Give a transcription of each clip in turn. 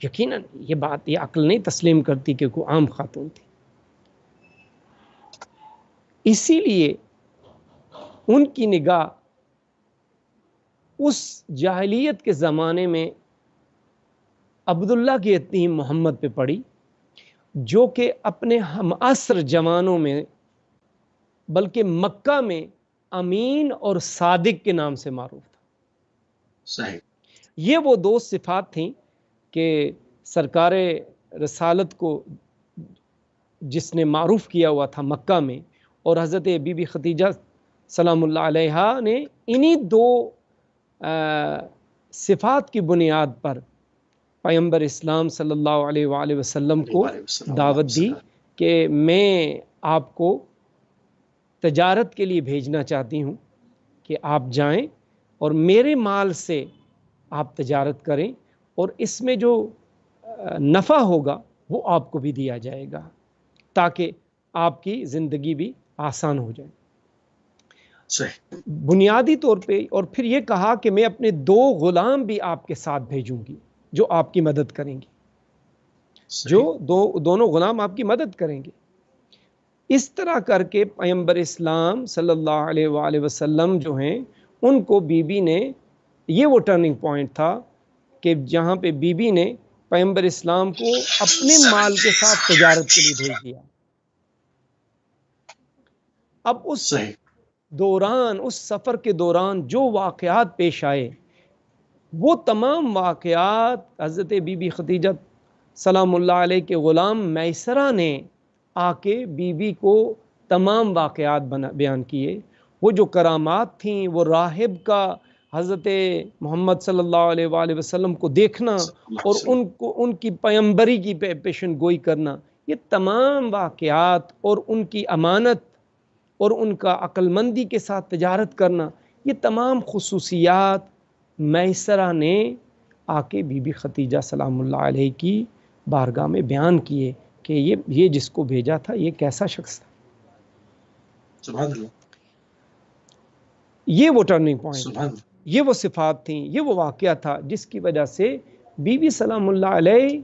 یقیناً یہ بات یہ عقل نہیں تسلیم کرتی کہ کوئی عام خاتون تھی. اسی لیے ان کی نگاہ اس جاہلیت کے زمانے میں عبداللہ کی یتیم محمد پہ پڑی، جو کہ اپنے ہم عصر جوانوں میں بلکہ مکہ میں امین اور صادق کے نام سے معروف تھا. صحیح. یہ وہ دو صفات تھیں کہ سرکار رسالت کو جس نے معروف کیا ہوا تھا مکہ میں، اور حضرت بی بی خدیجہ سلام اللہ علیہا نے انہی دو صفات کی بنیاد پر پیغمبر اسلام صلی اللہ علیہ وآلہ وسلم کو دعوت دی کہ میں آپ کو تجارت کے لیے بھیجنا چاہتی ہوں کہ آپ جائیں اور میرے مال سے آپ تجارت کریں، اور اس میں جو نفع ہوگا وہ آپ کو بھی دیا جائے گا تاکہ آپ کی زندگی بھی آسان ہو جائے. صحیح. بنیادی طور پہ. اور پھر یہ کہا کہ میں اپنے 2 غلام بھی آپ کے ساتھ بھیجوں گی جو آپ کی مدد کریں گے، جو دونوں غلام آپ کی مدد کریں گے. اس طرح کر کے پیغمبر اسلام صلی اللہ علیہ وآلہ وسلم جو ہیں ان کو بی بی نے، یہ وہ ٹرننگ پوائنٹ تھا کہ جہاں پہ بی بی نے پیغمبر اسلام کو اپنے مال کے ساتھ تجارت کے لیے بھیج دیا. اب اس دوران، اس سفر کے دوران جو واقعات پیش آئے، وہ تمام واقعات حضرت بی بی خدیجہ سلام اللہ علیہ کے غلام میسرہ نے آ کے بی بی کو تمام واقعات بیان کیے. وہ جو کرامات تھیں، وہ راہب کا حضرت محمد صلی اللہ علیہ وآلہ وسلم کو دیکھنا اور ان کی پیغمبری کی پیشن گوئی کرنا، یہ تمام واقعات اور ان کی امانت اور ان کا عقل مندی کے ساتھ تجارت کرنا، یہ تمام خصوصیات میسرہ نے آ کے بی بی خدیجہ سلام اللہ علیہ کی بارگاہ میں بیان کیے کہ یہ جس کو بھیجا تھا یہ کیسا شخص تھا. سبحان اللہ. یہ وہ ٹرننگ پوائنٹ، یہ وہ صفات تھیں، یہ وہ واقعہ تھا جس کی وجہ سے بی بی سلام اللہ علیہ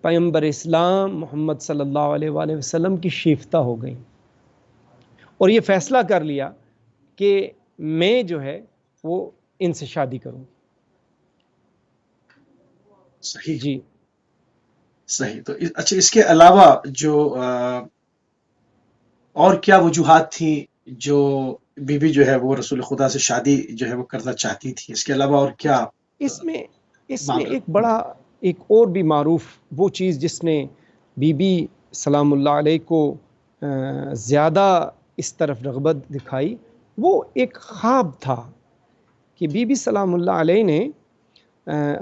پیغمبر اسلام محمد صلی اللہ علیہ وآلہ وسلم کی شیفتہ ہو گئیں اور یہ فیصلہ کر لیا کہ میں جو ہے وہ ان سے شادی کروں. صحیح. جی صحیح. تو اچھا، اس کے علاوہ جو اور کیا وجوہات تھیں جو بی بی جو ہے وہ رسول خدا سے شادی جو ہے وہ کرنا چاہتی تھی؟ اس کے علاوہ اور کیا اس میں ایک بڑا، ایک اور بھی معروف وہ چیز جس نے بی بی سلام اللہ علیہ کو زیادہ اس طرف رغبت دکھائی، وہ ایک خواب تھا کہ بی بی سلام اللہ علیہ نے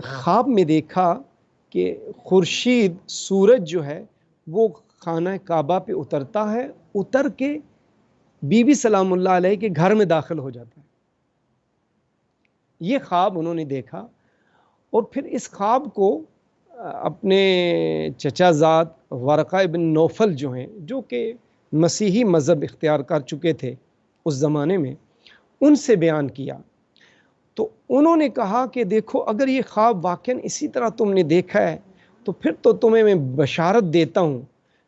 خواب میں دیکھا کہ خورشید، سورج جو ہے وہ خانہ کعبہ پہ اترتا ہے، اتر کے بی بی سلام اللہ علیہ کے گھر میں داخل ہو جاتا ہے. یہ خواب انہوں نے دیکھا اور پھر اس خواب کو اپنے چچا زاد ورقہ ابن نوفل جو ہیں، جو کہ مسیحی مذہب اختیار کر چکے تھے اس زمانے میں، ان سے بیان کیا. تو انہوں نے کہا کہ دیکھو، اگر یہ خواب واقعاً اسی طرح تم نے دیکھا ہے تو پھر تو تمہیں میں بشارت دیتا ہوں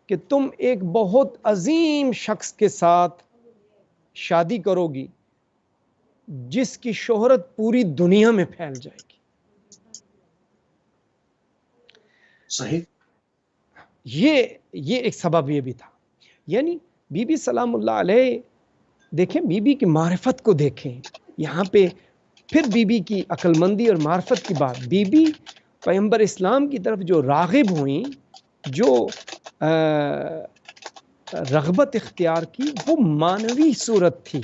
کہ تم ایک بہت عظیم شخص کے ساتھ شادی کرو گی جس کی شہرت پوری دنیا میں پھیل جائے گی. صحیح. یہ ایک سبب یہ بھی تھا. یعنی بی بی سلام اللہ علیہ، دیکھیں بی بی کی معرفت کو دیکھیں یہاں پہ، پھر بی بی کی عقل مندی اور معرفت کی بات. بی بی پیغمبر اسلام کی طرف جو راغب ہوئیں، جو رغبت اختیار کی، وہ معنوی صورت تھی،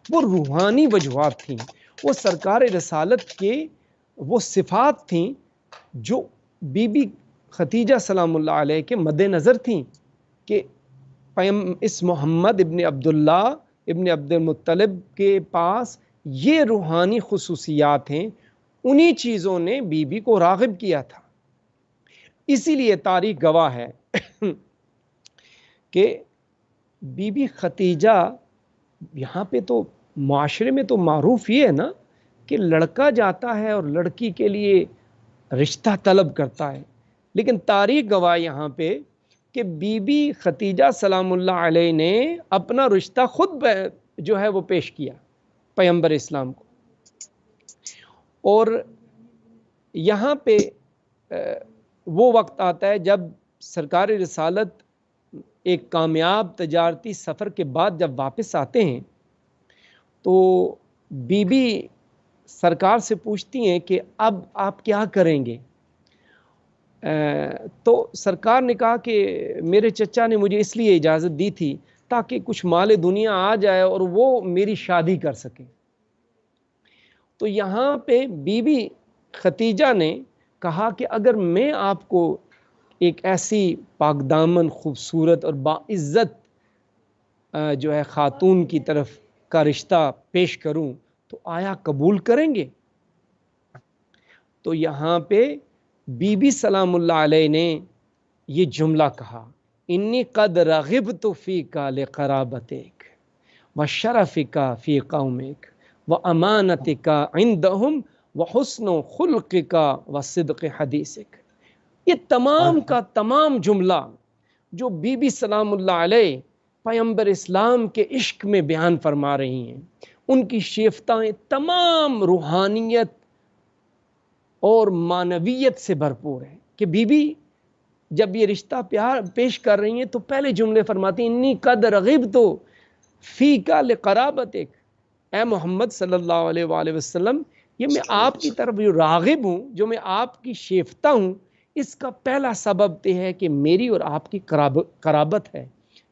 وہ روحانی وجوہات تھیں، وہ سرکار رسالت کے وہ صفات تھیں جو بی بی خدیجہ سلام اللہ علیہ کے مد نظر تھیں کہ اس محمد ابن عبداللہ ابن عبد المطلب کے پاس یہ روحانی خصوصیات ہیں. انہی چیزوں نے بی بی کو راغب کیا تھا. اسی لیے تاریخ گواہ ہے کہ بی بی خدیجہ، یہاں پہ تو معاشرے میں تو معروف یہ ہے نا کہ لڑکا جاتا ہے اور لڑکی کے لیے رشتہ طلب کرتا ہے. لیکن تاریخ گواہ یہاں پہ کہ بی بی ختیجہ سلام اللہ علیہ نے اپنا رشتہ خود جو ہے وہ پیش کیا پیغمبر اسلام کو. اور یہاں پہ وہ وقت آتا ہے جب سرکار رسالت ایک کامیاب تجارتی سفر کے بعد جب واپس آتے ہیں تو بی بی سرکار سے پوچھتی ہیں کہ اب آپ کیا کریں گے. تو سرکار نے کہا کہ میرے چچا نے مجھے اس لیے اجازت دی تھی تاکہ کچھ مال دنیا آ جائے اور وہ میری شادی کر سکیں. تو یہاں پہ بی بی ختیجہ نے کہا کہ اگر میں آپ کو ایک ایسی پاک دامن خوبصورت اور باعزت جو ہے خاتون کی طرف کا رشتہ پیش کروں تو آیا قبول کریں گے. تو یہاں پہ بی بی سلام اللہ علیہ نے یہ جملہ کہا انی قد رغبت فیک لقرابتک وشرفک فی قومک وامانتک عندهم وحسن خلقک وصدق حدیثک. یہ تمام کا تمام جملہ جو بی بی سلام اللہ علیہ پیغمبر اسلام کے عشق میں بیان فرما رہی ہیں، ان کی شیفتیں تمام روحانیت اور معنویت سے بھرپور ہیں. کہ بی بی جب یہ رشتہ پیار پیش کر رہی ہیں تو پہلے جملے فرماتی ہیں انی قد رغبت فیک لقرابتک، اے محمد صلی اللہ علیہ وآلہ وسلم یہ میں آپ کی طرف جو راغب ہوں، جو میں آپ کی شیفتہ ہوں، اس کا پہلا سبب یہ ہے کہ میری اور آپ کی قرابت ہے،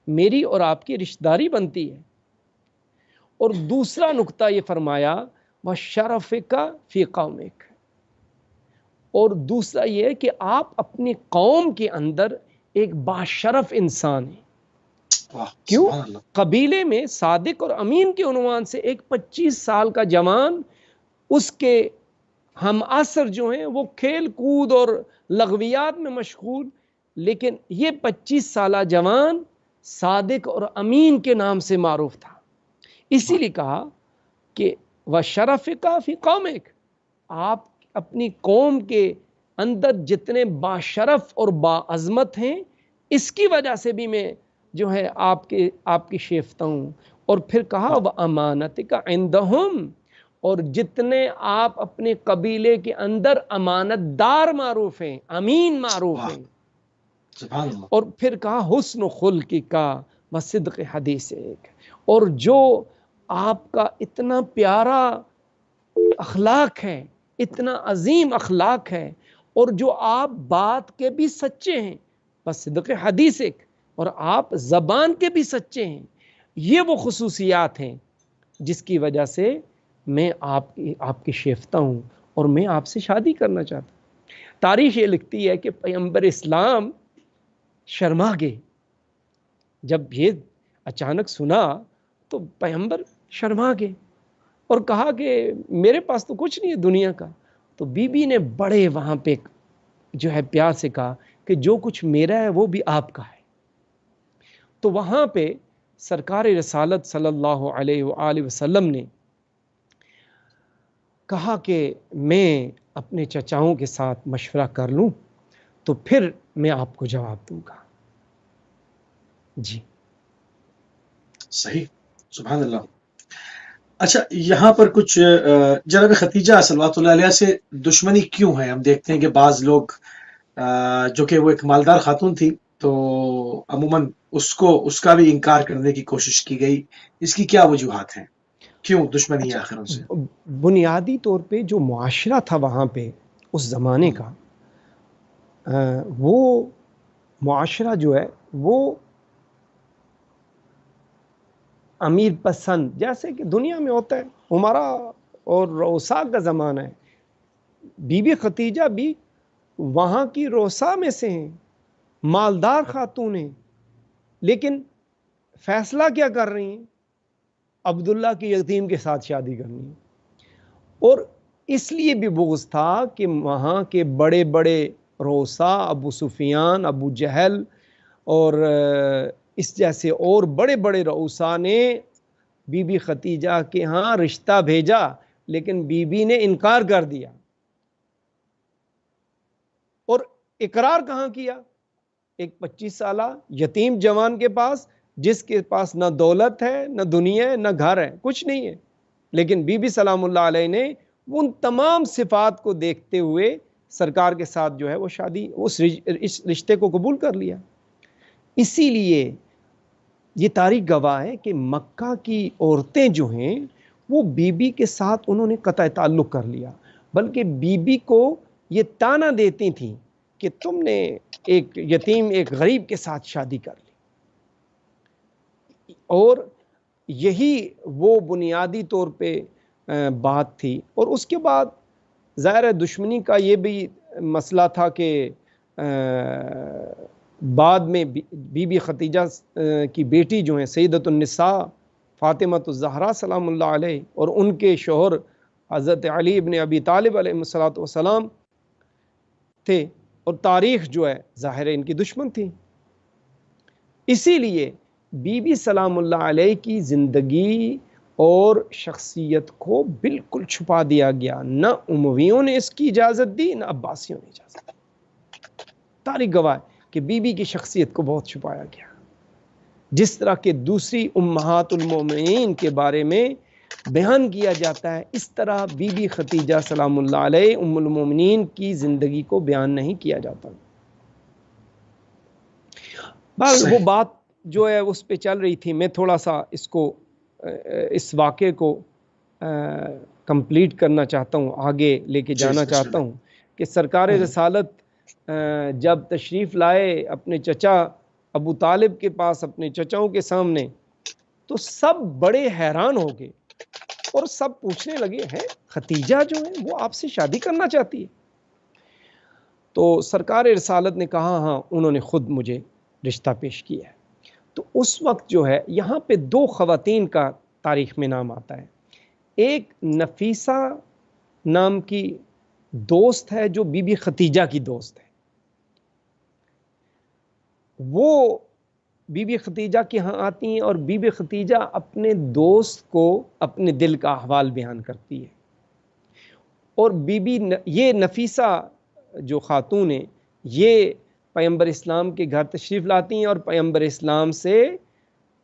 میری اور آپ کی رشتہ داری بنتی ہے. اور دوسرا نقطہ یہ فرمایا وشرفک فی قومک، اور دوسرا یہ کہ آپ اپنی قوم کے اندر ایک باشرف انسان ہیں. کیوں؟ قبیلے میں صادق اور امین کے عنوان سے ایک 25 سال کا جوان، اس کے ہم عصر جو ہیں وہ کھیل کود اور لغویات میں مشغول، لیکن یہ 25 سالہ جوان صادق اور امین کے نام سے معروف تھا. اسی لیے کہا کہ وَشَرَفِكَ فِي قَوْمِكَ، آپ اپنی قوم کے اندر جتنے باشرف اور باعظمت ہیں اس کی وجہ سے بھی میں جو ہے آپ کی شیفتہ ہوں. اور پھر کہا وَأَمَانَتِكَ عِنْدَهُمْ، اور جتنے آپ اپنے قبیلے کے اندر امانت دار معروف ہیں، امین معروف ہیں. اور پھر کہا حسن خلقک وصدق حدیثک، اور جو آپ کا اتنا پیارا اخلاق ہے، اتنا عظیم اخلاق ہے، اور جو آپ بات کے بھی سچے ہیں، وصدق حدیثک، اور آپ زبان کے بھی سچے ہیں. یہ وہ خصوصیات ہیں جس کی وجہ سے میں آپ کی شیفتہ ہوں اور میں آپ سے شادی کرنا چاہتا ہوں. تاریخ یہ لکھتی ہے کہ پیغمبر اسلام شرما گئے. جب یہ اچانک سنا تو پیغمبر شرما گئے اور کہا کہ میرے پاس تو کچھ نہیں ہے دنیا کا. تو بی بی نے بڑے وہاں پہ جو ہے پیار سے کہا کہ جو کچھ میرا ہے وہ بھی آپ کا ہے. تو وہاں پہ سرکار رسالت صلی اللہ علیہ وآلہ وسلم نے کہا کہ میں اپنے چچاؤں کے ساتھ مشورہ کر لوں تو پھر میں آپ کو جواب دوں گا. جی صحیح، سبحان اللہ. اچھا، یہاں پر کچھ جناب ختیجہ صلوات اللہ علیہ سے دشمنی کیوں ہے؟ ہم دیکھتے ہیں کہ بعض لوگ جو کہ وہ ایک مالدار خاتون تھی تو عموماً اس کا بھی انکار کرنے کی کوشش کی گئی. اس کی کیا وجوہات ہیں؟ کیوں دشمنی ہے آخر ان سے؟ بنیادی طور پہ جو معاشرہ تھا وہاں پہ اس زمانے کا، وہ معاشرہ جو ہے وہ امیر پسند، جیسے کہ دنیا میں ہوتا ہے عمرا اور روسا کا زمانہ ہے. بی بی ختیجہ بھی وہاں کی روسا میں سے ہیں، مالدار خاتون ہیں، لیکن فیصلہ کیا کر رہی ہیں؟ عبداللہ کے یتیم کے ساتھ شادی کرنی ہے. اور اس لیے بھی بغض تھا کہ وہاں کے بڑے بڑے روسا، ابو سفیان، ابو جہل اور اس جیسے اور بڑے بڑے رؤسا نے بی بی ختیجہ کے ہاں رشتہ بھیجا، لیکن بی بی نے انکار کر دیا. اقرار کہاں کیا؟ ایک 25 سالہ یتیم جوان کے پاس، جس کے پاس نہ دولت ہے، نہ دنیا ہے، نہ گھر ہے، کچھ نہیں ہے، لیکن بی بی سلام اللہ علیہ نے ان تمام صفات کو دیکھتے ہوئے سرکار کے ساتھ جو ہے وہ شادی، اس رشتے کو قبول کر لیا۔ اسی لیے یہ تاریخ گواہ ہے کہ مکہ کی عورتیں جو ہیں وہ بی بی کے ساتھ انہوں نے قطع تعلق کر لیا، بلکہ بی بی کو یہ تانا دیتی تھیں کہ تم نے ایک یتیم، ایک غریب کے ساتھ شادی کر لی۔ اور یہی وہ بنیادی طور پہ بات تھی۔ اور اس کے بعد ظاہر ہے دشمنی کا یہ بھی مسئلہ تھا کہ بعد میں بی بی ختیجہ کی بیٹی جو ہیں سیدۃ النساء فاطمہ الزہرا سلام اللہ علیہ، اور ان کے شوہر حضرت علی ابن ابی طالب علیہ السلام تھے، اور تاریخ جو ہے ظاہر ہے ان کی دشمن تھی۔ اسی لیے بی بی سلام اللہ علیہ کی زندگی اور شخصیت کو بالکل چھپا دیا گیا، نہ امویوں نے اس کی اجازت دی، نہ عباسیوں نے اجازت دی۔ تاریخ گواہ ہے کہ بی بی کی شخصیت کو بہت چھپایا گیا، جس طرح کہ دوسری امہات المومنین کے بارے میں بیان کیا جاتا ہے، اس طرح بی بی ختیجہ سلام اللہ علیہ ام المومنین کی زندگی کو بیان نہیں کیا جاتا۔ وہ بات جو ہے اس پہ چل رہی تھی، میں تھوڑا سا اس واقعے کو کمپلیٹ کرنا چاہتا ہوں، آگے لے کے جانا چاہتا ہوں کہ سرکار رسالت جب تشریف لائے اپنے چچا ابو طالب کے پاس، اپنے چچاؤں کے سامنے، تو سب بڑے حیران ہو گئے اور سب پوچھنے لگے ہیں ختیجہ جو ہے وہ آپ سے شادی کرنا چاہتی ہے؟ تو سرکار رسالت نے کہا ہاں، انہوں نے خود مجھے رشتہ پیش کیا ہے۔ تو اس وقت جو ہے یہاں پہ دو خواتین کا تاریخ میں نام آتا ہے۔ ایک نفیسہ نام کی دوست ہے جو بی بی ختیجہ کی دوست ہے، وہ بی بی ختیجہ کے ہاں آتی ہیں اور بی بی ختیجہ اپنے دوست کو اپنے دل کا احوال بیان کرتی ہے، اور یہ نفیسہ جو خاتون ہے یہ پیغمبر اسلام کے گھر تشریف لاتی ہیں اور پیغمبر اسلام سے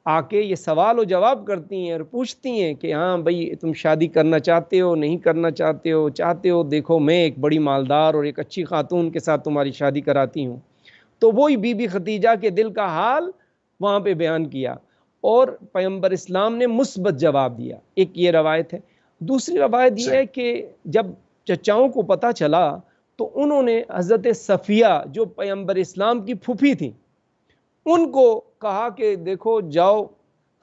آ کے یہ سوال و جواب کرتی ہیں اور پوچھتی ہیں کہ ہاں بھئی تم شادی کرنا چاہتے ہو، نہیں کرنا چاہتے ہو، دیکھو میں ایک بڑی مالدار اور ایک اچھی خاتون کے ساتھ تمہاری شادی کراتی ہوں۔ تو وہی بی بی ختیجہ کے دل کا حال وہاں پہ بیان کیا اور پیغمبر اسلام نے مثبت جواب دیا۔ ایک یہ روایت ہے۔ دوسری روایت یہ ہے کہ جب چچاؤں کو پتہ چلا تو انہوں نے حضرت صفیہ جو پیغمبر اسلام کی پھوپھی تھی ان کو کہا کہ دیکھو جاؤ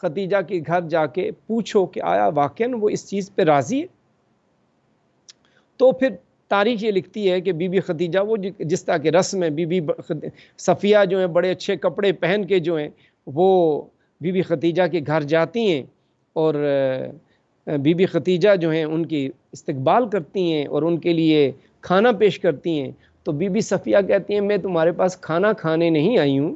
ختیجہ کے گھر جا کے پوچھو کہ آیا واقعاً وہ اس چیز پہ راضی ہے۔ تو پھر تاریخ یہ لکھتی ہے کہ بی بی ختیجہ وہ جس طرح کے رسم ہے، بی بی صفیہ جو ہیں بڑے اچھے کپڑے پہن کے جو ہیں وہ بی بی ختیجہ کے گھر جاتی ہیں اور بی بی ختیجہ جو ہیں ان کی استقبال کرتی ہیں اور ان کے لیے کھانا پیش کرتی ہیں۔ تو بی بی صفیہ کہتی ہیں میں تمہارے پاس کھانا کھانے نہیں آئی ہوں،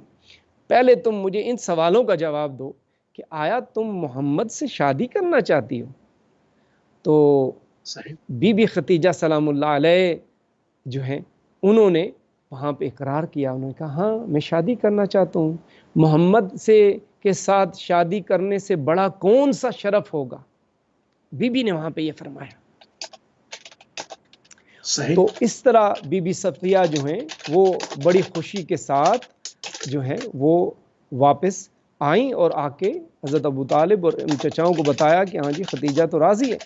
پہلے تم مجھے ان سوالوں کا جواب دو کہ آیا تم محمد سے شادی کرنا چاہتی ہو؟ تو بی بی ختیجہ سلام اللہ علیہ جو ہیں انہوں نے وہاں پہ اقرار کیا، انہوں نے کہا ہاں میں شادی کرنا چاہتا ہوں، محمد کے ساتھ شادی کرنے سے بڑا کون سا شرف ہوگا، بی بی نے وہاں پہ یہ فرمایا۔ تو اس طرح بی بی صفیہ جو ہیں وہ بڑی خوشی کے ساتھ جو ہے وہ واپس آئیں اور آ کے حضرت ابو طالب اور ان چچاؤں کو بتایا کہ ہاں جی ختیجہ تو راضی ہے۔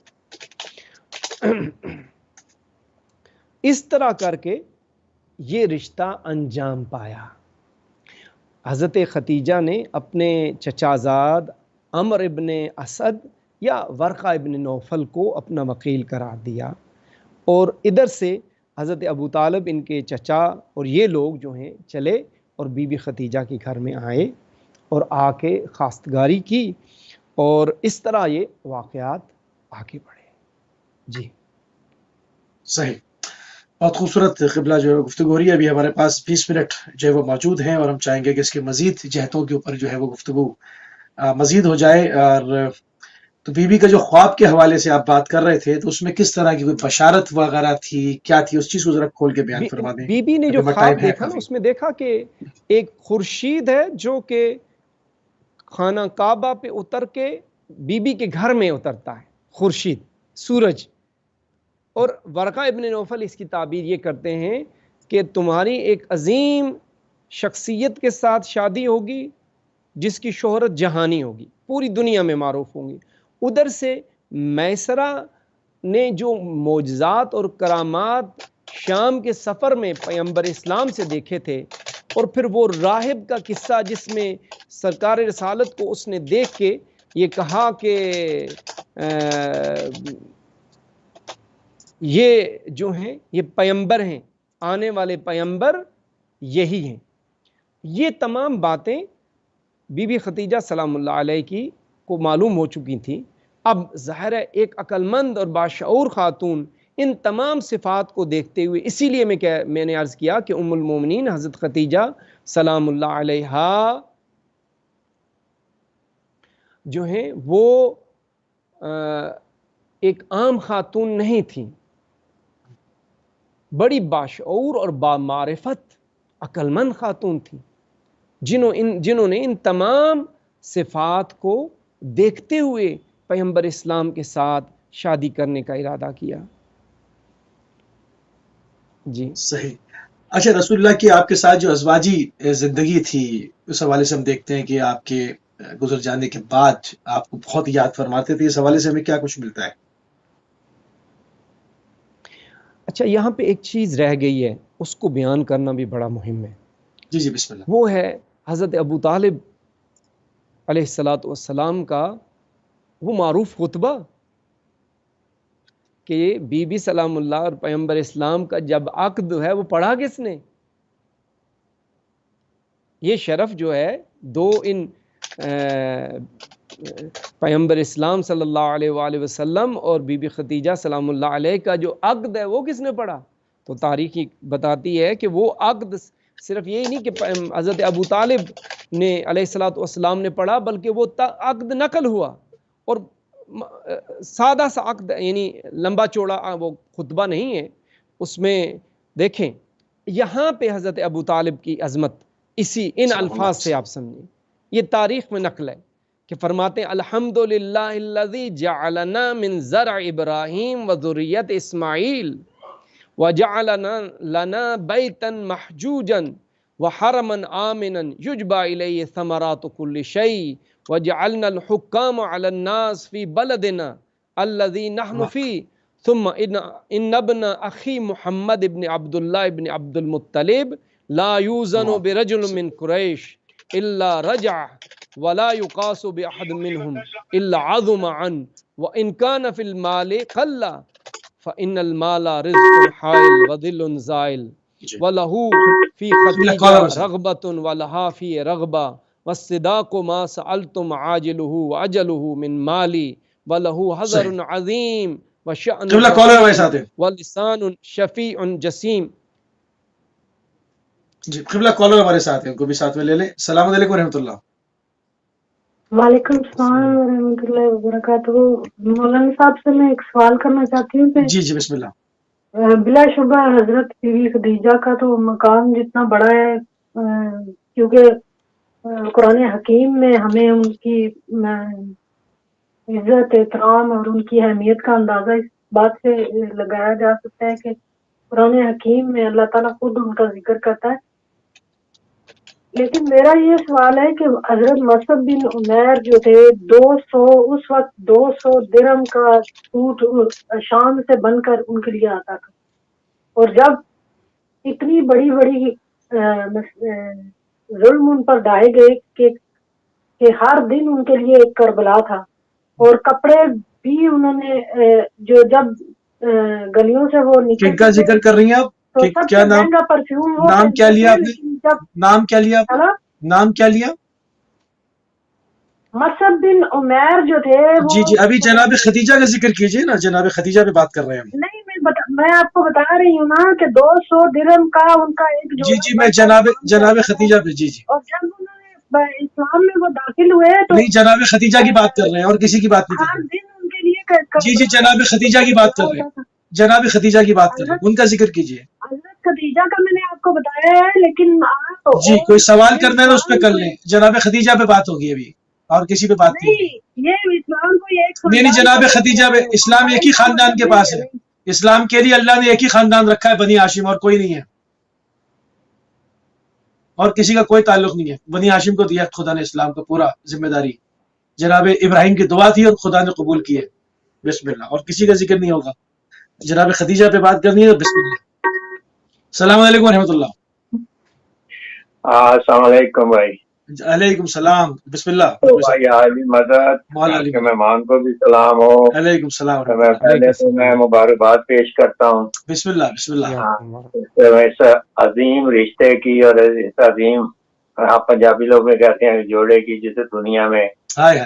اس طرح کر کے یہ رشتہ انجام پایا۔ حضرت ختیجہ نے اپنے چچازاد عمر ابن اسد یا ورقہ ابن نوفل کو اپنا وکیل قرار دیا، اور ادھر سے حضرت ابو طالب ان کے چچا اور یہ لوگ جو ہیں چلے اور بی بی ختیجہ کے گھر میں آئے اور آ کے خواستگاری کی، اور اس طرح یہ واقعات آگے بڑھے۔ جی صحیح، بہت خوبصورت قبلہ جو ہے گفتگو ہو رہی ہے۔ ابھی ہمارے پاس 20 منٹ جو ہے وہ موجود ہیں اور ہم چاہیں گے کہ اس کے مزید جہتوں کے اوپر جو ہے وہ گفتگو مزید ہو جائے، اور تو بی بی کا جو خواب کے حوالے سے آپ بات کر رہے تھے تو اس میں کس طرح کی کوئی بشارت وغیرہ تھی، کیا تھی، اس چیز کو ذرا کھول کے بیان فرما دیں. بی بی نے جو ابھی ٹائم خواب ہے دیکھا نا کافی. اس میں دیکھا کہ ایک خورشید ہے جو کہ خانہ کعبہ پہ اتر کے بی بی کے گھر میں اترتا ہے، خورشید، سورج. اور ورقہ ابن نوفل اس کی تعبیر یہ کرتے ہیں کہ تمہاری ایک عظیم شخصیت کے ساتھ شادی ہوگی جس کی شہرت جہانی ہوگی، پوری دنیا میں معروف ہوں گی. ادھر سے میسرہ نے جو معجزات اور کرامات شام کے سفر میں پیغمبر اسلام سے دیکھے تھے، اور پھر وہ راہب کا قصہ جس میں سرکار رسالت کو اس نے دیکھ کے یہ کہا کہ یہ جو ہیں یہ پیغمبر ہیں، آنے والے پیغمبر یہی ہیں. یہ تمام باتیں بی بی ختیجہ سلام اللہ علیہ کی کو معلوم ہو چکی تھیں. اب ظاہر ہے ایک عقل مند اور باشعور خاتون ان تمام صفات کو دیکھتے ہوئے، اسی لیے میں نے عرض کیا کہ ام المومنین حضرت ختیجہ سلام اللہ علیہا جو ہیں وہ ایک عام خاتون نہیں تھیں، بڑی باشعور اور بامعرفت عقل مند خاتون تھیں جنہوں نے ان تمام صفات کو دیکھتے ہوئے پیغمبر اسلام کے ساتھ شادی کرنے کا ارادہ کیا. جی صحیح. اچھا، رسول اللہ کی آپ کے ساتھ جو ازواجی زندگی تھی اس حوالے سے ہم دیکھتے ہیں کہ آپ کے گزر جانے کے بعد آپ کو بہت یاد فرماتے تھے، اس حوالے سے ہمیں کیا کچھ ملتا ہے؟ اچھا، یہاں پہ ایک چیز رہ گئی ہے، اس کو بیان کرنا بھی بڑا مہم ہے. جی جی بسم اللہ. وہ ہے حضرت ابو طالب علیہ الصلاۃ والسلام کا وہ معروف خطبہ کہ بی بی سلام اللہ اور پیغمبر اسلام کا جب عقد ہے وہ پڑھا کس نے؟ یہ شرف جو ہے دو ان پیغمبر اسلام صلی اللہ علیہ وآلہ وسلم اور بی بی ختیجہ سلام اللہ علیہ کا جو عقد ہے وہ کس نے پڑھا؟ تو تاریخ بتاتی ہے کہ وہ عقد صرف یہی نہیں کہ حضرت ابو طالب نے علیہ الصلوۃ والسلام نے پڑھا، بلکہ وہ عقد نقل ہوا، اور سادہ سا عقد، یعنی لمبا چوڑا وہ خطبہ نہیں ہے. اس میں دیکھیں یہاں پہ حضرت ابو طالب کی عظمت ان الفاظ سے آپ سمجھیں. یہ تاریخ میں نقل ہے کہ فرماتے ہیں الحمدللہ الذی جعلنا من زرع ابراہیم و ذریت اسماعیل وجعلنا لنا بیتا محجوجا وحرما آمنا یجبى الیہ ثمرات کل شیء وجعلنا الحکام علی الناس فی بلدنا الذی نحن فیہ ثم ان ابن اخی محمد ابن عبداللہ ابن عبد المطلب لا یوزن برجل من قریش الا رجع ولا يقاس باحد منهم الا عظم عن وان كان في المال قل فان المال رزق حائل وذل زائل وله في خطيجة رغبة ولها في رغبة والصداق ما سألتم عاجله وأجله من مالي وله حذر عظيم وشأن ولسان شفيع جسيم. جی قبلہ کالر ہمارے ساتھ ہیں، ان کو بھی ساتھ میں لے لیں. السلام علیکم ورحمۃ اللہ. وعلیکم السلام ورحمۃ اللہ وبرکاتہ. مولانا صاحب سے میں ایک سوال کرنا چاہتی ہوں کہ جی جی بسم اللہ. بلا شبہ حضرت بی بی خدیجہ کا تو مقام جتنا بڑا ہے، کیونکہ قرآن حکیم میں ہمیں ان کی عزت، احترام اور ان کی اہمیت کا اندازہ اس بات سے لگایا جا سکتا ہے کہ قرآن حکیم میں اللہ تعالیٰ خود ان کا ذکر کرتا ہے. لیکن میرا یہ سوال ہے کہ حضرت مصعب بن عمیر جو تھے اس وقت 200 درہم کا سوٹ شام سے بن کر ان کے لیے آتا تھا، اور جب اتنی بڑی ظلم ان پر ڈھائے گئے کہ ہر دن ان کے لیے ایک کربلا تھا، اور کپڑے بھی انہوں نے جو جب گلیوں سے وہ نکل، کن کا ذکر کر رہی ہیں آپ؟ تو سب سے مہنگا پرفیوم وہ نام کیا لیا آپ نے؟ نام کیا لیا؟ نام کیا لیا؟ مصعب بن عمیر جو تھے وہ، جی جی ابھی جناب ختیجہ کا ذکر کیجئے نا، جناب ختیجہ پہ بات کر رہے ہیں ہم. نہیں میں آپ کو بتا رہی ہوں نا کہ 200 درہم کا ان کا ایک جو، جی جی میں جناب ختیجہ پہ. جی جی. اور جب انہوں نے اسلام میں وہ داخل ہوئے تو نہیں، جناب ختیجہ کی بات کر رہے ہیں اور کسی کی بات نہیں کر ہر رہے. جی جی جناب خدیجہ کی بات کر رہے ہیں، جناب خدیجہ کی بات کر رہے ہیں، ان کا ذکر کیجیے. حضرت خدیجہ کا میں نے آپ کو بتایا ہے، لیکن آپ جی کوئی سوال کرنا ہے تو اس پہ کر لیں. جناب خدیجہ پہ بات ہوگی ابھی، اور کسی پہ بات نہیں. نہیں، یہ اسلام کو ایک نہیں جناب خدیجہ پہ، اسلام ایک ہی خاندان کے پاس ہے. اسلام کے لیے اللہ نے ایک ہی خاندان رکھا ہے، بنی ہاشم، اور کوئی نہیں ہے، اور کسی کا کوئی تعلق نہیں ہے. بنی ہاشم کو دیا خدا نے اسلام کا پورا ذمہ داری. جناب ابراہیم کی دعا تھی اور خدا نے قبول کیے. بسم اللہ. اور کسی کا ذکر نہیں ہوگا. جناب خدیجہ پہ بات کرنی ہے تو بسم اللہ. السلام علیکم ورحمۃ اللہ. السلام علیکم بھائی. علیکم السلام. بسم اللہ. بھائی عالی مدد، آپ کے مہمان کو بھی سلام ہو. علیکم السلام. میں پہلے تو میں مبارکباد پیش کرتا ہوں. بسم اللہ بسم اللہ. اس عظیم رشتے کی اور اس عظیم، آپ پنجابی لوگ میں کہتے ہیں جوڑے کی، جسے دنیا میں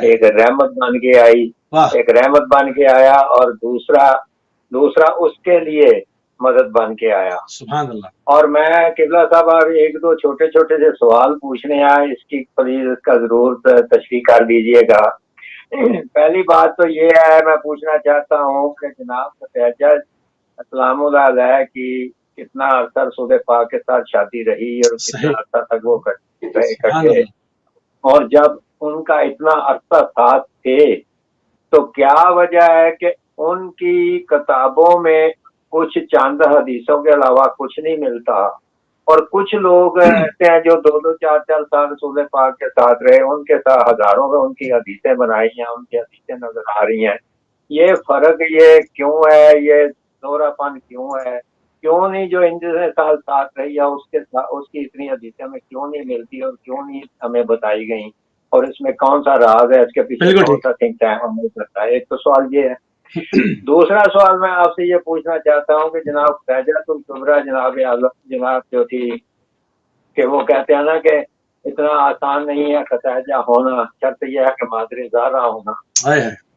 ایک رحمت بن کے آئی، ایک رحمت بن کے آیا، اور دوسرا اس کے لیے مدد بن کے آیا. سبحان اللہ. اور میں قبلہ صاحب ایک دو چھوٹے چھوٹے سے سوال پوچھنے آئے، اس کی پلیز اس کا ضرور تشریح کر دیجئے گا. پہلی بات تو یہ ہے، میں پوچھنا چاہتا ہوں کہ جناب خدیجہ السلام علیہ کی کتنا عرصہ رسول پاک کے ساتھ شادی رہی، اور کتنا عرصہ تک وہ اکٹھے، اور جب ان کا اتنا عرصہ ساتھ تھے تو کیا وجہ ہے کہ ان کی کتابوں میں کچھ چند حدیثوں کے علاوہ کچھ نہیں ملتا، اور کچھ لوگ ایسے ہیں جو 2-4 سال رسول پاک کے ساتھ رہے، ان کے ساتھ ہزاروں میں ان کی حدیثیں بنائی ہیں، ان کی حدیثیں نظر آ رہی ہیں. یہ فرق یہ کیوں ہے؟ یہ دوہرا پن کیوں ہے؟ کیوں نہیں جو ان جتنے سال ساتھ رہی ہے اس کی اتنی حدیثیں ہمیں کیوں نہیں ملتی، اور کیوں نہیں ہمیں بتائی گئیں، اور اس میں کون سا راز ہے، اس کے پیچھے کون سا تھنک ٹینک ہمیں کرتا ہے؟ ایک تو سوال یہ ہے. دوسرا سوال میں آپ سے یہ پوچھنا چاہتا ہوں کہ جناب خدیجہ الکبریٰ جناب جو تھی، کہ وہ کہتے ہیں نا کہ اتنا آسان نہیں ہے خدیجہ ہونا، شرط یہ ہے کہ مادر زہرا ہونا.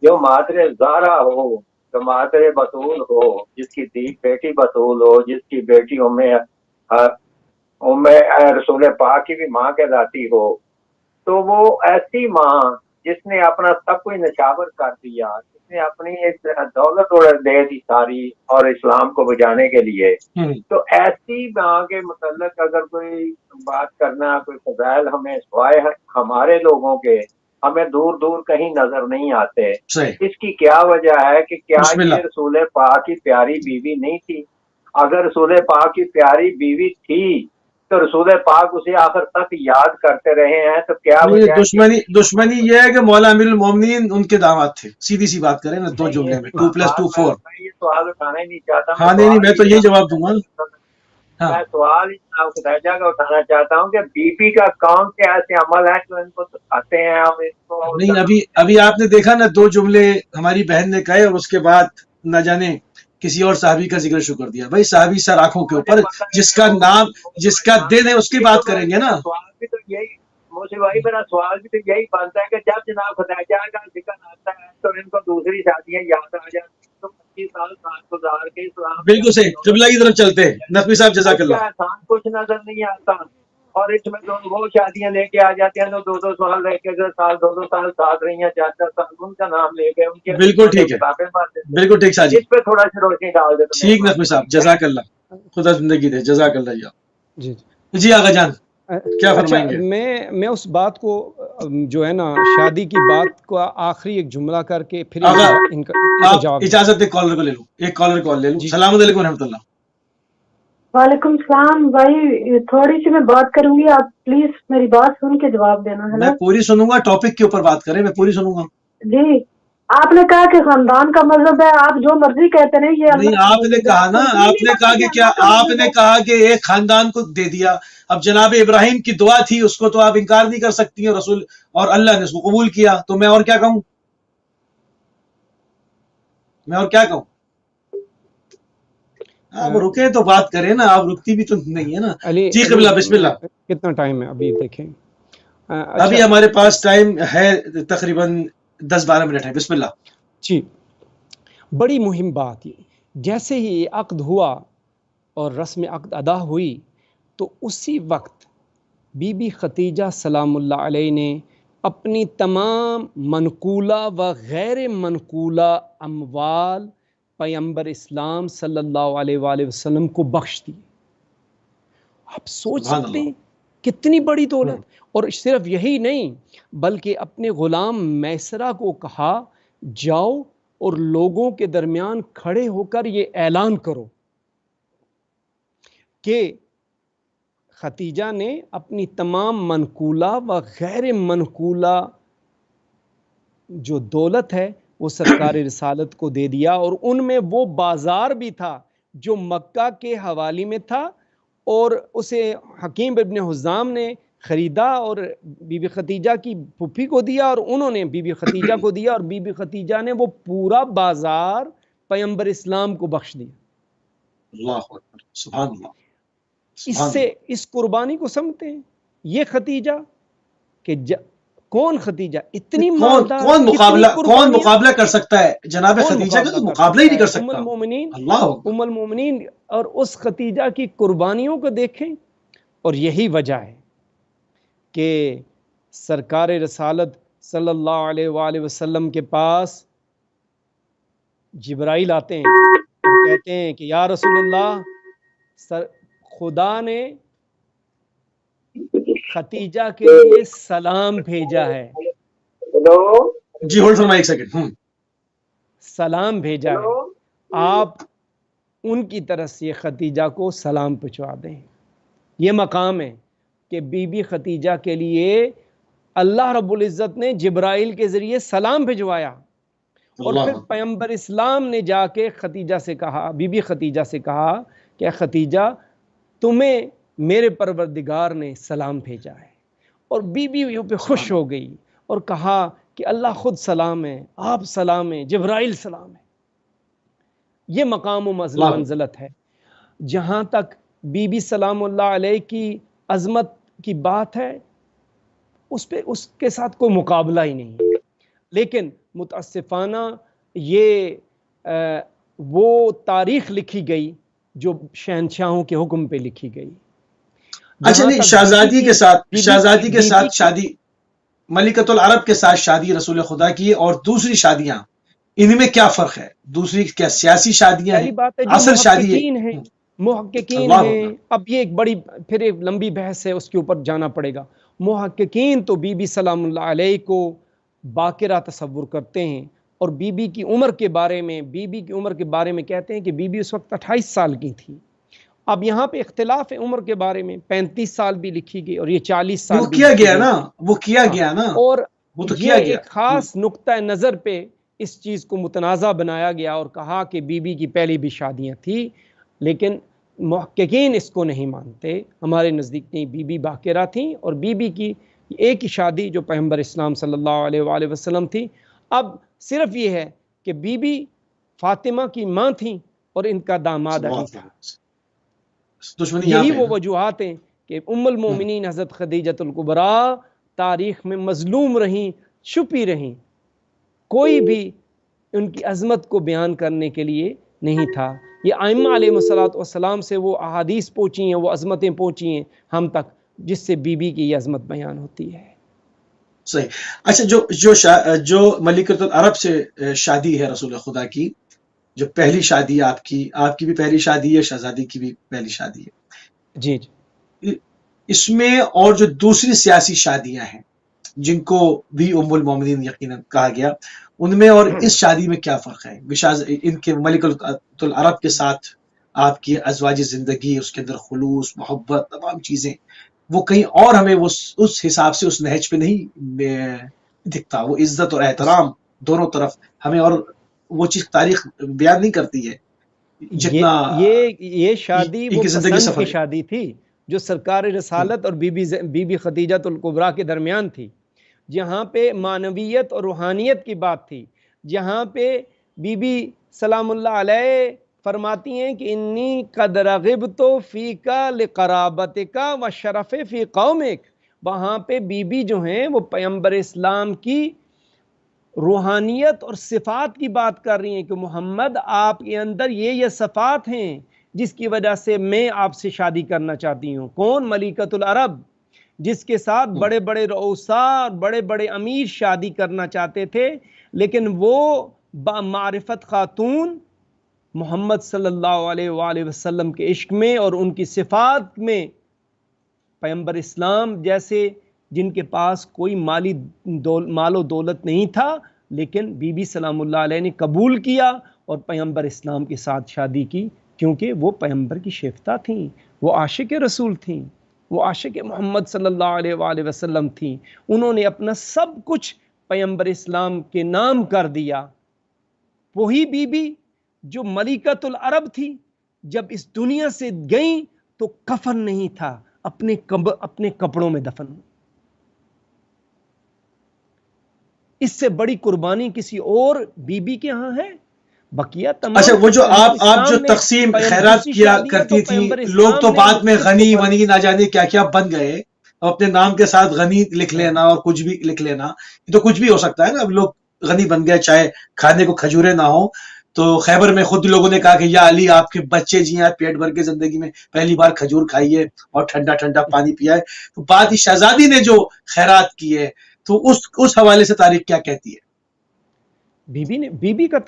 جو مادر زہرا ہو، جو مادر بطول ہو، جس کی بیٹی بطول ہو، جس کی بیٹی ام رسول پاک کی بھی ماں کہلاتی ہو، تو وہ ایسی ماں جس نے اپنا سب کچھ نشاور کر دیا، جس نے اپنی ایک دولت دے دی ساری اور اسلام کو بجانے کے لیے، تو ایسی ماں کے متعلق اگر کوئی بات کرنا، کوئی فضائل ہمیں سوائے ہمارے لوگوں کے ہمیں دور دور کہیں نظر نہیں آتے. اس کی کیا وجہ ہے کہ کیا یہ رسول پاک کی پیاری بیوی نہیں تھی؟ اگر رسول پاک کی پیاری بیوی تھی تو رسول پاک اسے آخر تک یاد کرتے رہے ہیں، تو کیا وجہ؟ دشمنی یہ ہے کہ مولا امیر المومنین ان کے داماد تھے. سیدھی سی بات کریں نا، 2 جملے میں 2+2 4. میں یہ سوال اٹھانا ہی نہیں چاہتا. ہاں نہیں میں تو یہی جواب دوں گا. میں سوال خدیجہ کا اٹھانا چاہتا ہوں کہ بی پی کا کون سے ایسے عمل ہیں جو ان کو آتے ہیں، ہم اس کو نہیں. ابھی آپ نے دیکھا نا 2 جملے ہماری بہن نے کہے، اور اس کے بعد نہ جانے کسی اور صحابی کا ذکر شروع کر دیا. بھائی صحابی سر آنکھوں کے اوپر، جس کا نام جس کا دن ہے اس کی بات کریں گے نا. سوال بھی تو یہی وہی میرا سوال بھی تو یہی بنتا ہے کہ جب جناب خدیجہ کا ذکر آتا ہے تو ان کو دوسری شادیاں یاد آ جاتی ہیں، تو 25 سال ساتھ گزار کے اسلام بالکل صحیح. قبلہ کی طرف چلتے ہیں. نقوی صاحب جزاک اللہ. آسان کچھ نظر نہیں آتا، اور اس میں وہ شادیاں لے کے آ جاتے ہیں تو 2 سال رہ کے 2 سال ساتھ رہی ہیں، 4 سال ان کا نام لے کے ان کے بالکل ٹھیک ہے، بالکل ٹھیک صاحب جی. اس پہ تھوڑا سی روشنی ڈال دے. ٹھیک نقوی صاحب جزاک اللہ، خدا زندگی دے. جزاک اللہ جی جی. آغا جان کیا فرمائیں گے؟ میں اس بات کو جو ہے نا شادی کی بات کو آخری ایک جملہ کر کے پھر ان کا جواب. اجازت ایک کالر کو لے لوں، ایک کالر کال لے لوں. السلام علیکم ورحمۃ اللہ. وعلیکم السلام. بھائی تھوڑی سی میں بات کروں گی، آپ پلیز میری بات سن کے جواب دینا ہے. میں پوری سنوں گا، ٹاپک کے اوپر بات کریں، میں پوری سنوں گا. جی آپ نے کہا کہ خاندان کا مذہب ہے، آپ جو مرضی کہتے رہے. یہ نہیں آپ نے کہا نا، آپ نے کہا کہ کیا آپ نے کہا کہ ایک خاندان کو دے دیا. اب جناب ابراہیم کی دعا تھی، اس کو تو آپ انکار نہیں کر سکتی ہیں، رسول اور اللہ نے اس کو قبول کیا. تو میں اور کیا کہوں، میں اور کیا کہوں؟ آپ رکے تو بات کریں نا، آپ رکتی بھی تو نہیں ہے نا. جی قبلہ بسم اللہ. کتنا ٹائم ہے ابھی دیکھیں؟ ابھی ہمارے پاس ٹائم ہے تقریباً 10-12 منٹ ہے. بسم اللہ. جی بڑی مہم بات یہ، جیسے ہی عقد ہوا اور رسم عقد ادا ہوئی تو اسی وقت بی بی خدیجہ سلام اللہ علیہ نے اپنی تمام منقولہ و غیر منقولہ اموال پیغمبر اسلام صلی اللہ علیہ وآلہ وسلم کو بخش دی۔ آپ سوچ سبحان سکتے اللہ۔ ہیں کتنی بڑی دولت۔ اور صرف یہی نہیں بلکہ اپنے غلام میسرہ کو کہا جاؤ اور لوگوں کے درمیان کھڑے ہو کر یہ اعلان کرو کہ ختیجہ نے اپنی تمام منقولہ و غیر منقولہ جو دولت ہے وہ سرکار رسالت کو دے دیا، اور ان میں وہ بازار بھی تھا جو مکہ کے حوالی میں تھا، اور اسے حکیم ابن حزام نے خریدا اور بی بی ختیجہ کی پھپھی کو دیا، اور انہوں نے بی بی ختیجہ کو دیا، اور بی بی ختیجہ نے وہ پورا بازار پیغمبر اسلام کو بخش دیا۔ اللہ اکبر، سبحان اللہ۔ اس سے اس قربانی کو سمجھتے ہیں یہ ختیجہ کہ کون ختیجہ اتنی مالدار، کون قربانیاں، مقابلہ کر سکتا ہے جناب ختیجہ کا؟ تو مقابلہ ہی نہیں کر سکتا۔ ام المومنین اور اس ختیجہ کی قربانیوں کو دیکھیں، اور یہی وجہ ہے کہ سرکار رسالت صلی اللہ علیہ وآلہ وسلم کے پاس جبرائیل آتے ہیں اور کہتے ہیں کہ یا رسول اللہ، خدا نے ختیجہ کے لیے سلام بھیجا ہے۔ جی ہولڈ فرمائیں ایک سیکنڈ۔ سلام بھیجا ہے، آپ ان کی طرف سے ختیجہ کو سلام پہنچوا دیں۔ یہ مقام ہے کہ بی بی ختیجہ کے لیے اللہ رب العزت نے جبرائیل کے ذریعے سلام بھجوایا، اور پھر پیغمبر اسلام نے جا کے ختیجہ سے کہا، بی بی ختیجہ سے کہا کہ ختیجہ تمہیں میرے پروردگار نے سلام بھیجا ہے، اور بی بی پہ خوش ہو گئی اور کہا کہ اللہ خود سلام ہے، آپ سلام ہیں، جبرائیل سلام ہے۔ یہ مقام و منزلت ہے۔ جہاں تک بی بی سلام اللہ علیہ کی عظمت کی بات ہے، اس کے ساتھ کوئی مقابلہ ہی نہیں ہے، لیکن متاسفانہ یہ وہ تاریخ لکھی گئی جو شہنشاہوں کے حکم پہ لکھی گئی۔ اچھا نہیں، شہزادی کے ساتھ شادی، ملکۃ العرب کے ساتھ شادی رسول خدا کی، اور دوسری شادیاں، ان میں کیا فرق ہے؟ دوسری کیا سیاسی شادیاں ہیں؟ اصل شادی ہے محققین ہیں، اب یہ ایک بڑی پھر ایک لمبی بحث ہے، اس کے اوپر جانا پڑے گا۔ محققین تو بی بی سلام اللہ علیہ کو باقرہ تصور کرتے ہیں، اور بی بی کی عمر کے بارے میں کہتے ہیں کہ بی بی اس وقت 28 سال کی تھی۔ اب یہاں پہ اختلاف ہے عمر کے بارے میں، 35 سال بھی لکھی گئی اور یہ 40 سال وہ کیا گیا نا، اور وہ تو یہ ایک خاص نقطہ نظر پہ اس چیز کو متنازع بنایا گیا اور کہا کہ بی بی کی پہلی بھی شادیاں تھیں، لیکن محققین اس کو نہیں مانتے۔ ہمارے نزدیک نہیں، بی بی باقرہ تھیں، اور بی بی کی ایک ہی شادی جو پیغمبر اسلام صلی اللہ علیہ وآلہ وسلم تھی۔ اب صرف یہ ہے کہ بی بی فاطمہ کی ماں تھیں اور ان کا داماد علی تھا۔ یہی وہ وجوہات ہیں کہ ام المومنین حضرت خدیجۃ الکبریٰ تاریخ میں مظلوم رہیں، چھپی رہیں، کوئی بھی ان کی عظمت کو بیان کرنے کے لیے نہیں تھا۔ یہ ائمہ علیہ السلام سے وہ احادیث پہنچی ہیں، وہ عظمتیں پہنچی ہیں ہم تک، جس سے بی بی کی یہ عظمت بیان ہوتی ہے۔ صحیح۔ اچھا، جو ملکۃ العرب سے شادی ہے رسول خدا کی، جو پہلی شادی آپ کی بھی پہلی شادی ہے، شہزادی کی بھی پہلی شادی ہے جی۔ اس میں اور جو دوسری سیاسی شادیاں ہیں جن کو بھی ام المومنین یقیناً کہا گیا، ان میں اور اس شادی میں کیا فرق ہے؟ ان کے ملکۃ العرب کے ساتھ آپ کی ازواجی زندگی، اس کے اندر خلوص، محبت، تمام چیزیں، وہ کہیں اور ہمیں اس حساب سے اس نہج پہ نہیں دکھتا۔ وہ عزت اور احترام دونوں طرف ہمیں، اور وہ چیز تاریخ بیان نہیں کرتی ہے جتنا یہ شادی وہ پسند کی شادی تھی جو سرکار رسالت اور بی بی ختیجۃ الکبریٰ کے درمیان تھی، جہاں پہ معنویت اور روحانیت کی بات تھی، جہاں پہ بی بی سلام اللہ علیہ فرماتی ہیں کہ انی قد رغبت فیک لقرابتک وشرف فی قومک۔ وہاں پہ بی بی جو ہیں وہ پیغمبر اسلام کی روحانیت اور صفات کی بات کر رہی ہیں کہ محمد آپ کے اندر یہ صفات ہیں جس کی وجہ سے میں آپ سے شادی کرنا چاہتی ہوں۔ کون؟ ملکۃ العرب، جس کے ساتھ بڑے بڑے رؤساء بڑے بڑے امیر شادی کرنا چاہتے تھے، لیکن وہ معرفت خاتون محمد صلی اللہ علیہ وآلہ وسلم کے عشق میں اور ان کی صفات میں پیغمبر اسلام جیسے جن کے پاس کوئی مال و دولت نہیں تھا، لیکن بی بی سلام اللہ علیہ نے قبول کیا اور پیغمبر اسلام کے ساتھ شادی کی، کیونکہ وہ پیغمبر کی شیفتہ تھیں، وہ عاشق رسول تھیں، وہ عاشق محمد صلی اللہ علیہ وآلہ وسلم تھیں۔ انہوں نے اپنا سب کچھ پیغمبر اسلام کے نام کر دیا۔ وہی بی بی جو ملکۃ العرب تھی، جب اس دنیا سے گئیں تو کفن نہیں تھا، اپنے کپڑوں میں دفن۔ اس سے بڑی قربانی کسی اور بی بی کے ہاں ہے؟ بقیہ تمام اچھا، وہ جو آپ جو تقسیم خیرات کیا کرتی تھی، لوگ تو بعد میں غنی ونی نہ جانے کیا کیا بن گئے، اپنے نام کے ساتھ غنی لکھ لینا اور کچھ بھی لکھ لینا، یہ تو کچھ بھی ہو سکتا ہے نا۔ اب لوگ غنی بن گئے، چاہے کھانے کو کھجورے نہ ہو۔ تو خیبر میں خود لوگوں نے کہا کہ یا علی، آپ کے بچے جی ہیں، پیٹ بھر کے زندگی میں پہلی بار کھجور کھائیے اور ٹھنڈا ٹھنڈا پانی پیا ہے۔ تو بعد شہزادی نے جو خیرات کی ہے، تو اس حوالے سے تاریخ کیا کہتی ہے؟ بی بی کا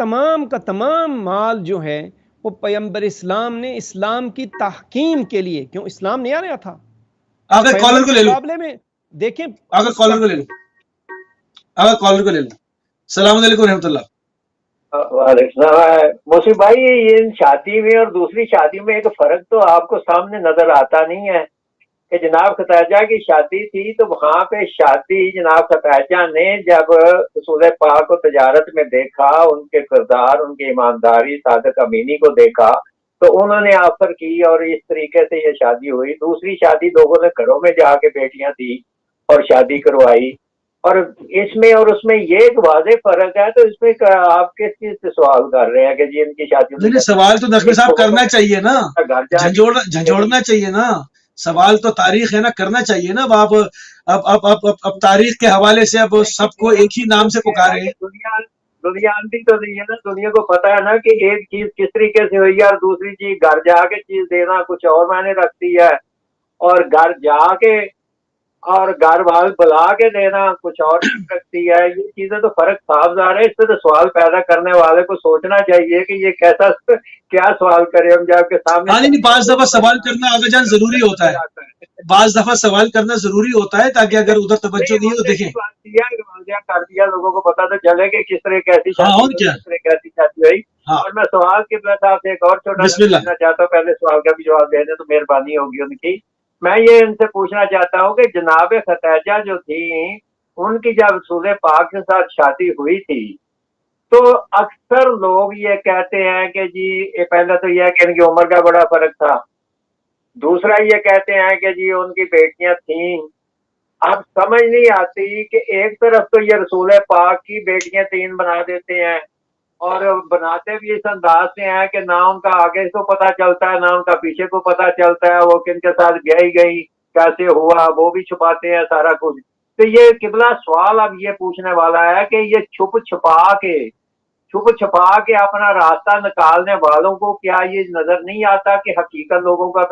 تمام مال جو ہے وہ پیغمبر اسلام نے اسلام کی تحکیم کے لیے، کیوں اسلام نہیں آ رہا تھا، اگر کالر کو لے لو، مقابلے میں دیکھیں، اگر کالر کو لے لو، السلام علیکم رحمۃ اللہ۔ وعلیکم السلام۔ موسی بھائی، یہ شادی میں اور دوسری شادی میں ایک فرق تو آپ کو سامنے نظر آتا نہیں ہے کہ جناب ختیجہ کی شادی تھی تو وہاں پہ شادی جناب ختیجہ نے جب رسول پاک کو تجارت میں دیکھا، ان کے کردار، ان کی ایمانداری، صادق امینی کو دیکھا تو انہوں نے آفر کی اور اس طریقے سے یہ شادی ہوئی۔ دوسری شادی لوگوں نے گھروں میں جا کے بیٹیاں تھی اور شادی کروائی، اور اس میں اور اس میں یہ ایک واضح فرق ہے۔ تو اس میں آپ کس چیز سے سوال کر رہے ہیں کہ جی ان کی شادی؟ سوال تو نقوی صاحب کرنا چاہیے نا، جھنجھوڑنا چاہیے نا، سوال تو تاریخ ہے نا، کرنا چاہیے نا۔ اب تاریخ کے حوالے سے اب سب کو ایک ہی نام سے پکارے ہیں۔ دنیا آنٹی تو نہیں ہے نا، دنیا کو پتا ہے نا کہ ایک چیز کس طریقے سے ہوئی ہے اور دوسری چیز گھر جا کے چیز دینا کچھ اور معنی رکھتی ہے، اور گھر جا کے اور گھر وال بلا کے دینا کچھ اور رکھتی ہے۔ یہ چیزیں تو فرق صاف ظاہر ہے۔ اس سے تو سوال پیدا کرنے والے کو سوچنا چاہیے کہ یہ کیسا کیا سوال کرے ہم جب کے سامنے۔ نہیں، بعض دفعہ سوال کرنا آگے جان ضروری ہوتا ہے، بعض دفعہ سوال کرنا ضروری ہوتا ہے تاکہ اگر ادھر توجہ نہیں تو دیکھیں کر دیا، لوگوں کو پتا تو چلے کہ کس طرح کیسی شادی ہوئی۔ اور میں سوال کے صاحب سے ایک اور چھوٹا پوچھنا چاہتا ہوں، پہلے سوال کا بھی جواب دے دیں تو مہربانی ہوگی ان کی۔ میں یہ ان سے پوچھنا چاہتا ہوں کہ جناب ختیجہ جو تھی، ان کی جب رسول پاک کے ساتھ شادی ہوئی تھی تو اکثر لوگ یہ کہتے ہیں کہ جی پہلے تو یہ کہ ان کی عمر کا بڑا فرق تھا، دوسرا یہ کہتے ہیں کہ جی ان کی بیٹیاں تھیں۔ اب سمجھ نہیں آتی کہ ایک طرف تو یہ رسول پاک کی بیٹیاں 3 بنا دیتے ہیں اور بناتے بھی اس انداز سے ہیں کہ نہ ان کا آگے کو پتہ چلتا ہے نہ ان کا پیچھے کو پتہ چلتا ہے، وہ کن کے ساتھ بیاہی گئی، کیسے ہوا، وہ بھی چھپاتے ہیں سارا کچھ۔ تو یہ قبلہ سوال اب یہ پوچھنے والا ہے کہ یہ چھپ چھپا کے اپنا راستہ نکالنے والوں کو کیا یہ نظر نہیں آتا کہ حقیقت لوگوں کا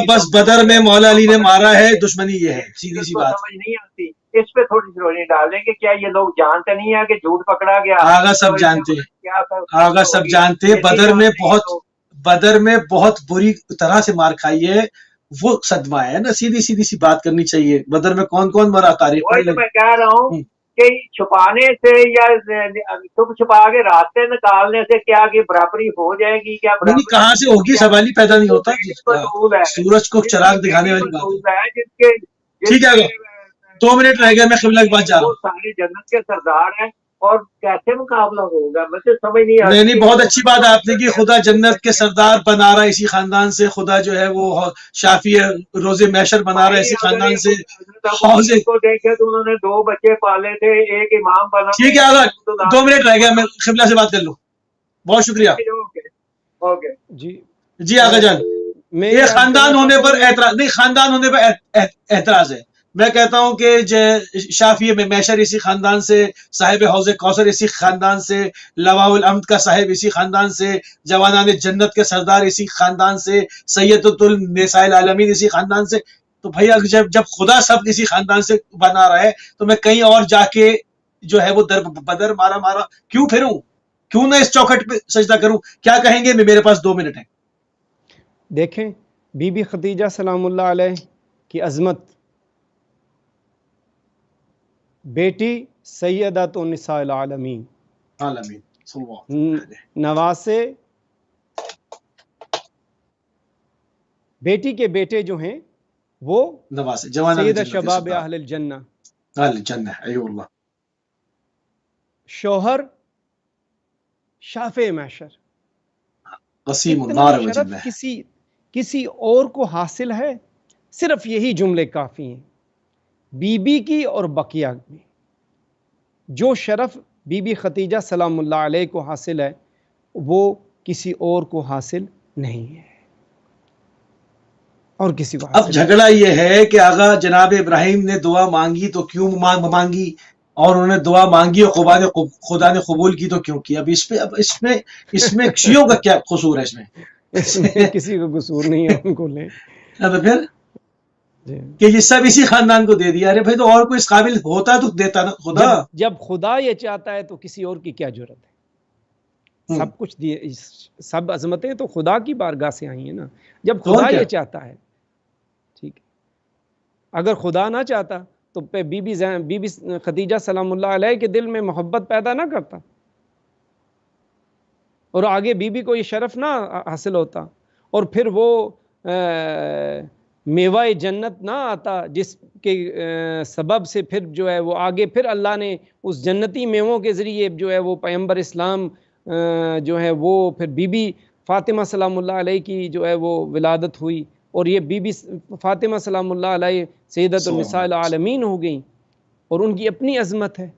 بس بدر میں مولا علی نے مارا ہے، دشمنی یہ ہے، سیدھی سی بات سمجھ نہیں آتی۔ اس پہ تھوڑی سی روشنی ڈالیں کہ کیا یہ لوگ جانتے نہیں ہیں کہ جھوٹ پکڑا گیا؟ آگا سب جانتے بدر میں بہت بری طرح سے مار کھائی ہے، وہ صدمہ ہے نا، سیدھی سی بات کرنی چاہیے۔ بدر میں کون کون مرا تاریخ میں کہہ رہا ہوں کہ چھپانے سے یا چھپا کے راستے نکالنے سے کیا کی برابری ہو جائے گی؟ کیا کہاں سے ہوگی؟ سوال ہی پیدا نہیں ہوتا۔ سورج کو چراغ دکھانے والی بات ہے۔ ٹھیک ہے، 2 منٹ رہ گئے، میں قبلہ کی بات جا رہا ہوں۔ سارے جنت کے سردار ہیں اور کیسے مقابلہ ہوگا؟ مجھے سمجھ نہیں آ رہا۔ نہیں، بہت اچھی بات آپ نے کی، خدا جنت کے سردار بنا رہا ہے اسی خاندان سے، خدا جو ہے وہ شافی روزے محشر بنا رہا ہے اسی خاندان سے۔ کو دیکھے تو انہوں نے 2 بچے پالے تھے، ایک امام بنا۔ ٹھیک ہے، اگر 2 منٹ رہ گیا، میں قبلہ سے بات کر لوں۔ بہت شکریہ۔ جی آقا جان، یہ خاندان ہونے پر اعتراض نہیں، خاندان ہونے پر اعتراض ہے۔ میں کہتا ہوں کہ شافی میں محشر اسی خاندان سے، صاحب حوض کوثر اسی خاندان سے، لواء الحمد کا صاحب اسی خاندان سے، جوانان جنت کے سردار اسی خاندان سے، سید النساء العالمین اسی خاندان سے۔ تو بھائی اگر جب خدا سب کسی خاندان سے بنا رہا ہے تو میں کہیں اور جا کے جو ہے وہ در بدر مارا کیوں پھروں؟ کیوں نہ اس چوکھٹ پہ سجدہ کروں؟ کیا کہیں گے؟ میرے پاس 2 منٹ ہیں. دیکھیں بی بی خدیجہ سلام اللہ علیہ کی عظمت، بیٹی سیدۃ النساء العالمین، عالمین صلی اللہ علیہ وسلم، نواسے بیٹی کے بیٹے جو ہیں وہ نواسے جوان سید شباب اہل الجنہ، اہل جنہ، ایو اللہ، شوہر شافع محشر. قسیم اتنا النار شرف والجنہ. کسی اور کو حاصل ہے؟ صرف یہی جملے کافی ہیں بی بی کی اور بقیہ میں. جو شرف بی بی خدیجہ سلام اللہ علیہ کو حاصل ہے وہ کسی اور کو حاصل نہیں ہے، اور کسی کو اب حاصل جھگڑا یہ ہے کہ آغا جناب ابراہیم نے دعا مانگی تو کیوں مانگی، اور انہوں نے دعا مانگی اور خدا نے قبول کی تو کیوں کی؟ اب اس میں شیعوں کا کیا قصور ہے؟ اس میں کسی کا قصور نہیں ہے، ان کو لیں. اب پھر کہ یہ سب اسی خاندان کو دے دیا. ارے بھائی تو اور کوئی اس قابل ہوتا تو دیتا نا خدا. جب خدا یہ چاہتا ہے تو کسی اور کی کیا جرت ہے؟ سب کچھ سب عظمتیں تو خدا کی بارگاہ سے آئی ہیں نا. جب خدا یہ چاہتا ہے ٹھیک ہے. اگر خدا نہ چاہتا تو بی بی خدیجہ سلام اللہ علیہ کے دل میں محبت پیدا نہ کرتا، اور آگے بی بی کو یہ شرف نہ حاصل ہوتا، اور پھر وہ میوہ جنت نہ آتا جس کے سبب سے پھر جو ہے وہ آگے پھر اللہ نے اس جنتی میووں کے ذریعے جو ہے وہ پیغمبر اسلام جو ہے وہ پھر بی بی فاطمہ سلام اللہ علیہ کی جو ہے وہ ولادت ہوئی، اور یہ بی بی فاطمہ سلام اللہ علیہ سیدۃ النساء العالمین ہو گئیں، اور ان کی اپنی عظمت ہے.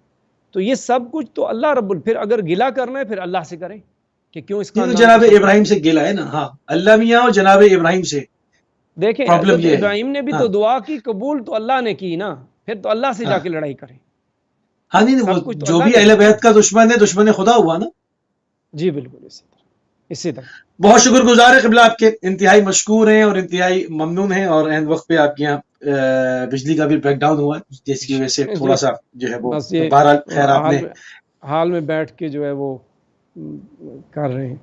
تو یہ سب کچھ تو اللہ رب پھر اگر گلہ کرنا ہے پھر اللہ سے کریں کہ کیوں اس کا جناب ابراہیم سے گلا ہے نا. ہاں اللہ میاں اور جناب ابراہیم سے. دیکھیں حضرت ابراہیم نے بھی تو دعا کی، قبول تو اللہ نے کی نا، پھر تو اللہ سے جا کے لڑائی کریں. ہاں نہیں، جو بھی اہل بیت کا دشمن ہے دشمن خدا ہوا نا. جی بالکل اسی طرح. بہت شکر گزار ہے قبلہ آپ کے، انتہائی مشکور ہیں اور انتہائی ممنون ہیں. اور عین وقت پہ آپ کے یہاں بجلی کا بھی بریک ڈاؤن ہوا ہے جس کی وجہ سے تھوڑا سا جو ہے وہ بہرحال خیر آپ نے حال میں بیٹھ کے جو ہے وہ کر رہے ہیں.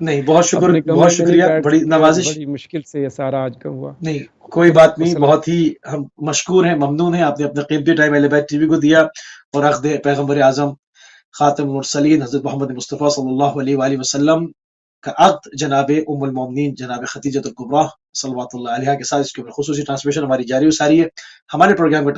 نہیں بہت شکریہ، بڑی نوازش. بڑی مشکل سے یہ سارا آج کا ہوا. نہیں کوئی بات نہیں، بہت ہی ہم مشکور ہیں، ممنون ہیں. آپ نے اپنا قیمتی ٹائم اہل بیت ٹی وی کو دیا اور عقد پیغمبر اعظم خاتم المرسلین حضرت محمد مصطفیٰ صلی اللہ علیہ وآلہ وسلم کا عقد جناب ام المومنین جناب خدیجہ الکبریٰ صلوات اللہ علیہا کے ساتھ اس کے اوپر خصوصی ٹرانسمیشن ہماری جاری و ساری ہے. ہمارے پروگرام کا